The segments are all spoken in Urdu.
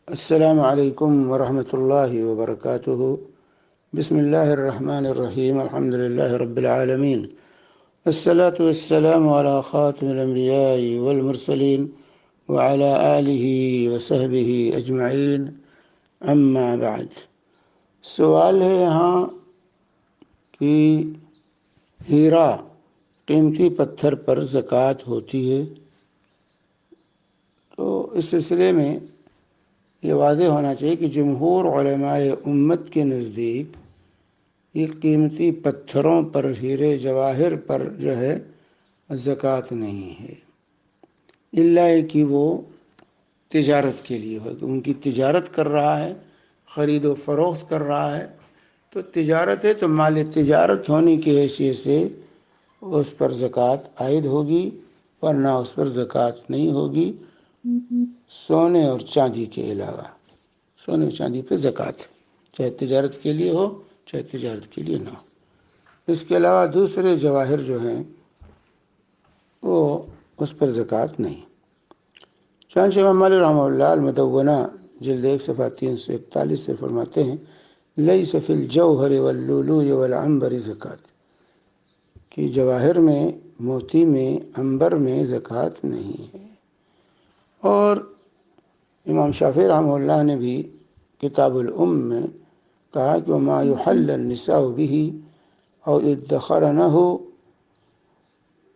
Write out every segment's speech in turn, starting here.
السلام علیکم ورحمۃ اللہ وبرکاتہ۔ بسم اللہ الرحمن الرحیم، الحمد للہ رب العالمین، الصلاة والسلام علی خاتم الانبیاء والمرسلین وعلی آلہ وصحبہ اجمعین، اما بعد۔ سوال ہے یہاں کہ ہیرا قیمتی پتھر پر زکوٰۃ ہوتی ہے؟ تو اس سلسلے میں یہ واضح ہونا چاہیے کہ جمہور علماء امت کے نزدیک یہ قیمتی پتھروں پر، ہیرے جواہر پر جو ہے زکوٰۃ نہیں ہے، الا کہ وہ تجارت کے لیے ہو، کہ ان کی تجارت کر رہا ہے، خرید و فروخت کر رہا ہے، تو تجارت ہے تو مال تجارت ہونے کی حیثیت سے اس پر زکوٰۃ عائد ہوگی، ورنہ اس پر زکوٰۃ نہیں ہوگی، سونے اور چاندی کے علاوہ۔ سونے اور چاندی پہ زکوٰۃ چاہے تجارت کے لیے ہو چاہے تجارت کے لیے نہ ہو۔ اس کے علاوہ دوسرے جواہر جو ہیں وہ اس پر زکوٰۃ نہیں۔ چنانچہ امام مالک رحمہ اللہ المدونہ جلد 1 صفحہ 341 سے فرماتے ہیں: لیس فی الجوہر واللؤلؤ والعنبر زکوٰۃ، کہ جواہر میں، موتی میں، عنبر میں زکوٰۃ نہیں ہے۔ اور امام شافعی رحمہ اللہ نے بھی کتاب الام میں کہا کہ وما یحل النساء به او ادخرنه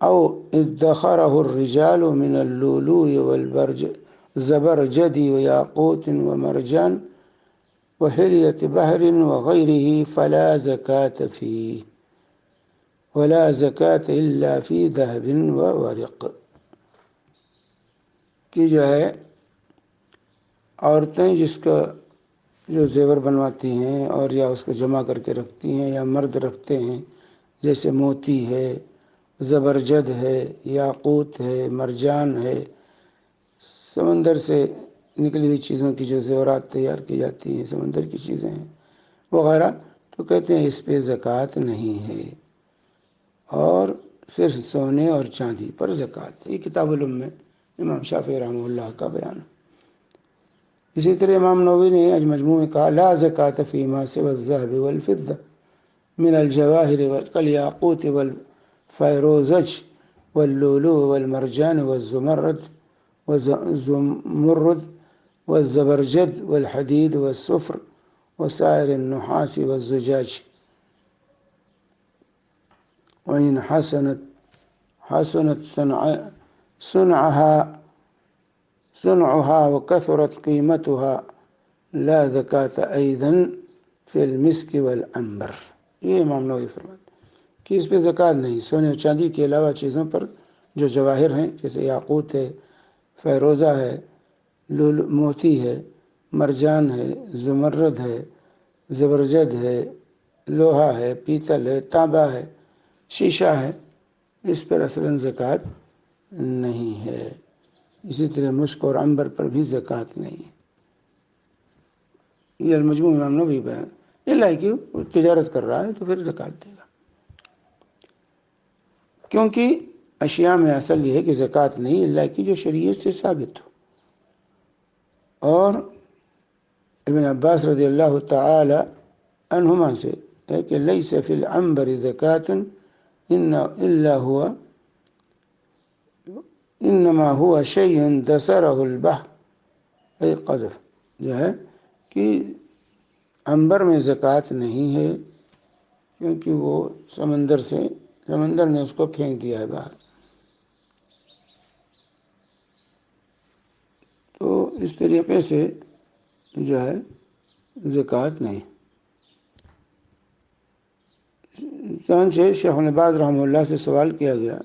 او ادخره الرجال من اللؤلؤ والزبرجد وياقوت ومرجان وحلیة بحر وغیره فلا زکاة فیہ ولا زکاة الا فی ذهب وورق، کہ جو ہے عورتیں جس کا جو زیور بنواتی ہیں اور یا اس کو جمع کر کے رکھتی ہیں یا مرد رکھتے ہیں، جیسے موتی ہے، زبرجد ہے، یاقوت ہے، مرجان ہے، سمندر سے نکلی ہوئی چیزوں کی جو زیورات تیار کی جاتی ہیں، سمندر کی چیزیں ہیں وغیرہ، تو کہتے ہیں اس پہ زکوٰۃ نہیں ہے، اور صرف سونے اور چاندی پر زکوٰۃ ہے۔ یہ کتاب الام میں امام شافعی رحمہ اللہ کا بیان ہے۔ اسی طرح امام نووی نے اج مجموع میں کہا: لا زکاة فیما سوى الذهب والفضة من الجواہر کالیاقوت والفیروزج واللؤلؤ والمرجان والزمرد والزبرجد والحدید والصفر وسائر النحاس والزجاج، وإن حسنت صنعها وكثرت قیمتها لا زکاة ایضا فی المسک والعنبر۔ یہ امام نووی فرماتے کہ اس پہ زکوٰۃ نہیں، سونے اور چاندی کے علاوہ چیزوں پر جو جواہر ہیں، جیسے یاقوت ہے، فیروزہ ہے، موتی ہے، مرجان ہے، زمرد ہے، زبرجد ہے، لوہا ہے، پیتل ہے، تانبا ہے، شیشہ ہے، اس پر اصلاً زکوٰۃ نہیں ہے۔ اسی طرح مشک اور عنبر پر بھی زکوٰۃ نہیں ہے۔ یہ المجموع امام نووی بیان، اللہ کہ وہ تجارت کر رہا ہے تو پھر زکوٰۃ دے گا، کیونکہ اشیاء میں اصل یہ ہے کہ زکوٰۃ نہیں اللہ کی جو شریعت سے ثابت ہو۔ اور ابن عباس رضی اللہ تعالی عنہما سے ہے کہ لیس فی العنبر زکاة الا هو انما هو شیء دسرہ البحر، اے قذف، جو ہے کہ عنبر میں زکوٰۃ نہیں ہے، کیونکہ وہ سمندر نے اس کو پھینک دیا ہے باہر، تو اس طریقے سے جو ہے زکوٰۃ نہیں۔ چنانچہ شیخ ابن باز رحمہ اللہ سے سوال کیا گیا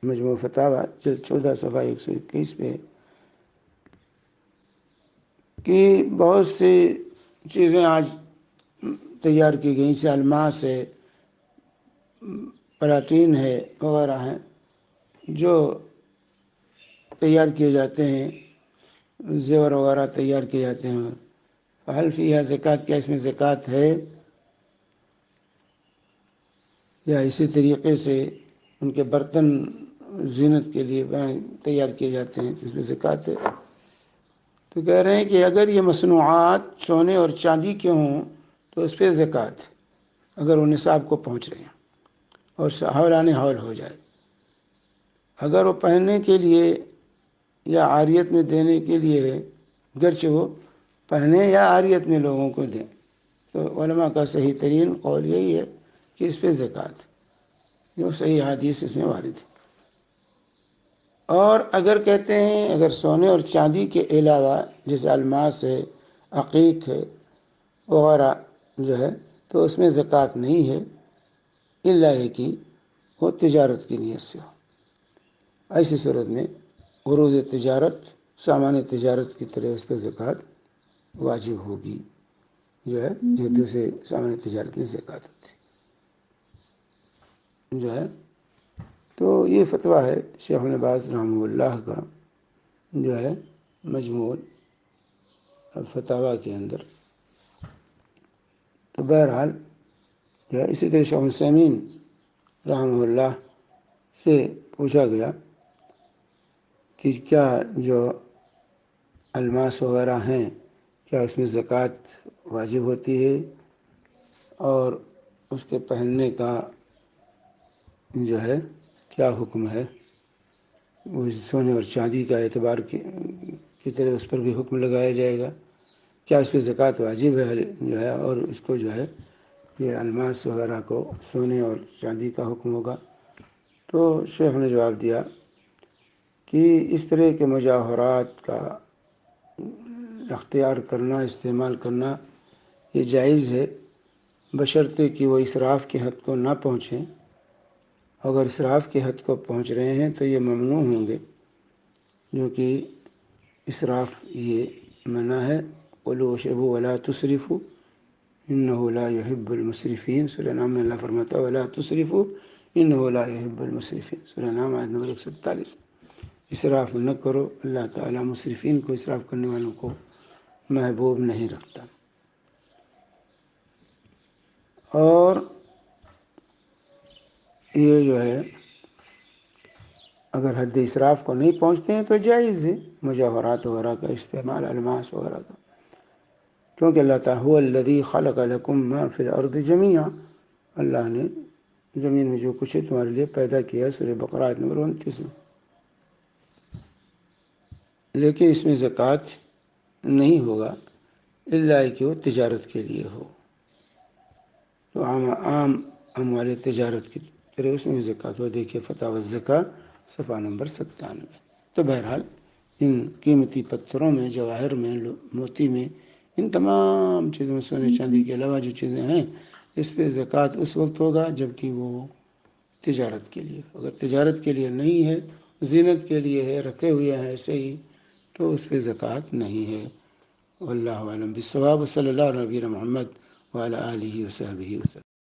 مجموع فتاوی جلد 14 صفحہ 121 پہ کہ بہت سی چیزیں آج تیار کی گئی، جیسے الماس ہے، پلاٹین ہے وغیرہ ہیں، جو تیار کیے جاتے ہیں، زیور وغیرہ تیار کیے جاتے ہیں، فہل فیہا زکوٰۃ، کیا اس میں زکوٰۃ ہے؟ یا اسی طریقے سے ان کے برتن زینت کے لیے تیار کیے جاتے ہیں، اس میں زکوٰۃ ہے؟ تو کہہ رہے ہیں کہ اگر یہ مصنوعات سونے اور چاندی کے ہوں تو اس پہ زکوٰۃ، اگر وہ نصاب کو پہنچ رہے ہیں اور حولان حول ہو جائے۔ اگر وہ پہننے کے لیے یا عاریت میں دینے کے لیے ہے، گرچہ وہ پہنے یا عاریت میں لوگوں کو دیں، تو علماء کا صحیح ترین قول یہی ہے کہ اس پہ زکوٰۃ، جو صحیح حدیث اس میں وارد ہے۔ اور اگر کہتے ہیں اگر سونے اور چاندی کے علاوہ جیسے الماس ہے، عقیق ہے وغیرہ جو ہے، تو اس میں زکوٰۃ نہیں ہے، الا ہے کہ وہ تجارت کی نیت سے ہو۔ ایسی صورت میں عروض تجارت، سامان تجارت کی طرح اس پہ زکوٰۃ واجب ہوگی، جو ہے جو دوسرے سامان تجارت میں زکوٰۃ ہوتی جو ہے۔ تو یہ فتویٰ ہے شیخ ابن باز رحمہ اللہ کا، جو ہے مجموع الفتاویٰ کے اندر۔ تو بہرحال جو ہے اسی طرح شیخ عثیمین رحمہ اللہ سے پوچھا گیا کہ کیا جو الماس وغیرہ ہیں کیا اس میں زکوٰۃ واجب ہوتی ہے، اور اس کے پہننے کا جو ہے کیا حکم ہے؟ وہ سونے اور چاندی کا اعتبار کی طرح اس پر بھی حکم لگایا جائے گا؟ کیا اس پہ زکوٰۃ واجب ہے جو ہے، اور اس کو جو ہے یہ الماس وغیرہ کو سونے اور چاندی کا حکم ہوگا؟ تو شیخ نے جواب دیا کہ اس طرح کے مجوہرات کا اختیار کرنا، استعمال کرنا یہ جائز ہے، بشرطے کہ وہ اسراف کی حد کو نہ پہنچیں۔ اگر اسراف کی حد کو پہنچ رہے ہیں تو یہ ممنوع ہوں گے، جو کہ اسراف یہ منع ہے۔ قُلُوا وَاشْرَبُوا وَلَا تُسْرِفُوا إِنَّهُ لَا يُحِبُّ الْمُسْرِفِينَ۔ سورہ نام میں اللہ فرماتا ہے وَلَا تُسْرِفُوا إِنَّهُ لَا يُحِبُّ الْمُسْرِفِينَ، سورہ نام آیت نمبر 147۔ اسراف نہ کرو، اللہ تعالیٰ مسرفین کو، اسراف کرنے والوں کو محبوب نہیں رکھتا۔ اور یہ جو ہے اگر حد اسراف کو نہیں پہنچتے ہیں تو جائز ہے مجوہرات وغیرہ کا استعمال، الماس وغیرہ کا، کیونکہ اللہ تعالیٰ هو الذی خلق لکم ما فی الارض جمیعا، اللہ نے زمین میں جو کچھ ہے تمہارے لیے پیدا کیا، سورہ بقرہ آیت نمبر 29 میں۔ لیکن اس میں زکوٰۃ نہیں ہوگا الا کہ وہ تجارت کے لیے ہو، تو عام اموال تجارت کی طرح اس میں زکوٰۃ ہو۔ دیکھیے فتاوی الزکاة صفحہ نمبر 97۔ تو بہرحال ان قیمتی پتھروں میں، جواہر میں، موتی میں، ان تمام چیزوں میں، سونے چاندی کے علاوہ جو چیزیں ہیں، اس پہ زکوٰۃ اس وقت ہوگا جب کہ وہ تجارت کے لیے۔ اگر تجارت کے لیے نہیں ہے، زینت کے لیے ہے، رکھے ہوئے ہیں ایسے ہی، تو اس پہ زکوٰۃ نہیں ہے۔ واللہ اعلم بالصواب، صلی اللہ علیہ نبینا محمد وعلی آلہ وصحبہ وسلم۔